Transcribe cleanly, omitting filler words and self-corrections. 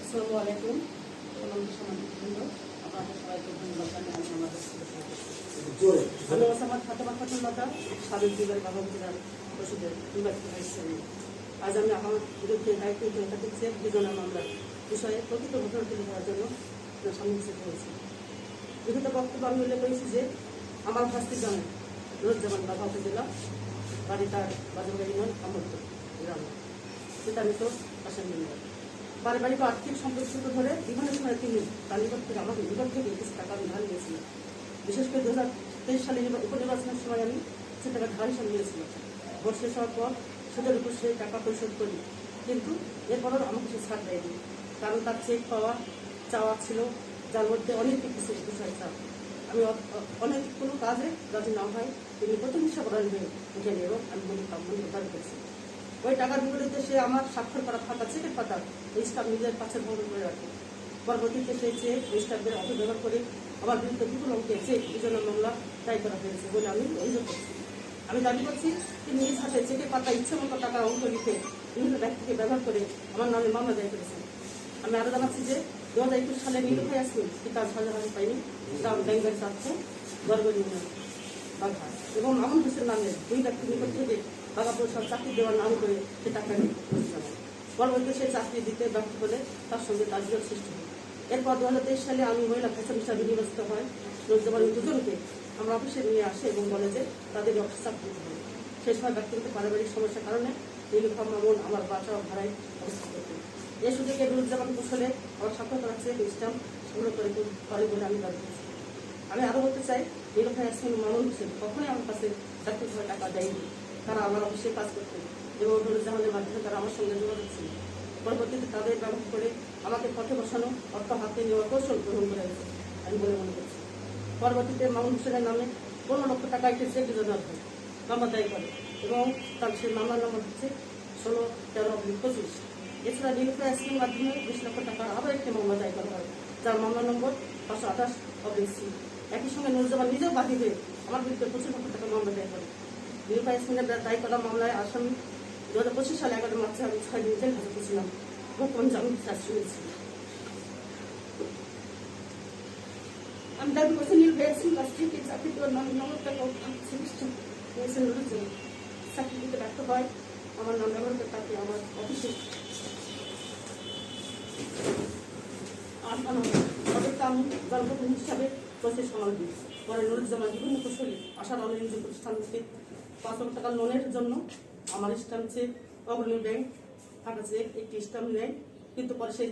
আসসালামু আলাইকুম। সামাজিকবৃন্দ, আপনাদের সবাইকে ধন্যবাদ জানিয়ে আমি আমাদের আমি ওসামাদ ফাতেমা খাতুন লতা, সাবেক বিভাগ বাবা জেলার পরিষদের নির্বাচিত হিসেবে আজ আমি আমার বিরুদ্ধে দায়িত্ব একাধিক চেক বিজনা মামলার বিষয়ে প্রকৃত ঘটনা তুলে ধরার জন্য সম্মুখীন হয়েছি। বিগত বক্তব্য আমি উল্লেখ করেছি যে আমার ভাস্তির গ্রামে নুরুজ্জামান বাবা জেলা বাড়ি তার বাজার ইউনিয়ন আমর্ত গ্রামে পিতা মৃত আসেন পারিবারিক আর্থিক সম্পর্ক সূত্র ধরে বিভিন্ন সময় তিনি তার নিকট থেকে আমাকে নিকট থেকে কিছু টাকা আমি ধার নিয়েছিলেন। বিশেষ করে 2023 সালে উপনির্বাচনের সময় আমি সে টাকা ধার হিসাবে নিয়েছিলাম। ভোট শেষ হওয়ার পর সুদের উপর সেই টাকা পরিশোধ করি, কিন্তু এরপরও আমাকে সে ছাড় দেয়নি, কারণ তার চেক পাওয়া চাওয়া ছিল, যার মধ্যে অনেক কিছু বিষয় চাপ। আমি অনেক কোনো কাজে রাজি না হয় তিনি প্রতিহিংসা করার হয়ে উঠে নিয়ে আমি মনে দাবি করছি। ওই টাকার বিপরীতে সে আমার স্বাক্ষর করা ফাঁকা চেকের পাতা এই স্টাফ নিজের কাছে বহন করে রাখে। পরবর্তীতে সেই চেক এই স্টাফদের অপব্যবহার করে আমার বিরুদ্ধে বিপুল অঙ্কের চেক বিজনা মামলা দায়ী করা হয়েছে বলে আমি অভিযোগ করছি। আমি দাবি করছি তিনি নিজ হাতে চেকের পাতা ইচ্ছে মতো টাকার অঙ্ক লিখে বিভিন্ন ব্যক্তিকে ব্যবহার করে আমার নামে মামলা দায়ী করেছেন। আমি আরও জানাচ্ছি যে 2021 সালে নীলুফা ইয়াসমিন পিতা শাহজাহান পাইনি গ্রাম ব্যাংকের ছাত্র গড়গড় ইউনিয়ন বাঘা এবং মামুন হোসেন নামের দুই ব্যক্তির নিকট থেকে বাঘা পৌরসভার চাকরি দেওয়ার নাম করে সে টাকা নিয়ে পরবর্তীতে সে চাকরি দিতে ব্যর্থ হলে তার সঙ্গে তার বিরোধ সৃষ্টি হয়। এরপর 2023 সালে আমি মহিলা ফ্যাশন হিসাবে নির্বাচিত হয়। নুরুজ্জামান দুজনকে আমরা অফিসে নিয়ে আসে এবং বলে যে তাদের অফিস চাকরি দিতে হবে। সেই সময় ব্যক্তিগত পারিবারিক সমস্যার কারণে নীলুফা মামুন আমার বাসা ভাড়ায় অবস্থান করতেন। এই সুযোগে নুরুজ্জামান কৌশলে আমার স্বাক্ষর করা চেক স্ট্যাম্প সংগ্রহ করে বলে আমি দাবি করছি। আমি আরও বলতে চাই, নীলুফা ইয়াসমিন মামুন হোসেন কখনোই আমার কাছে চাকরির সময় টাকা দেয়নি। তারা আমার অফিসে কাজ করতেন এবং নুরুজ্জামানের মাধ্যমে তারা আমার সঙ্গে যোগাযোগ ছিল। পরবর্তীতে তাদের ব্যবহার করে আমাকে পথে বসানো, অর্থ হাতে নেওয়ার কৌশল গ্রহণ করা হয়েছে আমি বলে মনে করছি। পরবর্তীতে মামুন হোসেনের নামে 15 লক্ষ টাকা একটি চেক বিজনা মামলা দায়ী করে এবং তার সেই মামলার নম্বর হচ্ছে 16-13-25। এছাড়া নীলুফা ইয়াসমিনের মাধ্যমে 20 লক্ষ টাকার আরও একটি মামলা দায়ী করা হয়, যার মামলা নম্বর 528-C। একই সঙ্গে নুরুজ্জামান নিজেও বাদী হয়ে আমার বিরুদ্ধে 25 লক্ষ টাকা মামলা দায়ী করে। নীলুফা ইয়াসমিনের দায়ী করা মামলায় আসামি 2025 সালে 11 মার্চে আমি 6 দিন জেল হাজতে ছিলাম। বর্তমান জামিন শাস্তি হয়েছিল। আমি দাবি করছি নীলুফা ইয়াসমিন কাছ থেকে চাকরি দেওয়ার নম্বর টাকা নিয়েছেন নুরুজ্জামান। চাকরি দিতে ব্যর্থ হয়, আমার নাম ব্যবহার করে তাকে আমার অফিসে আমি গর্ভবতী হিসাবে প্রসেস সামাল দিই। পরে নুরুজ্জামান বিভিন্ন কৌশলে আশার আলো নিজের প্রতিষ্ঠান থেকে 5 লাখ টাকা লোনের জন্য আমার স্ট্যাম্প চেক অগ্রণী ব্যাংক ফাঁকা চেক একটি স্ট্যাম্প নেয়, কিন্তু পরে সেই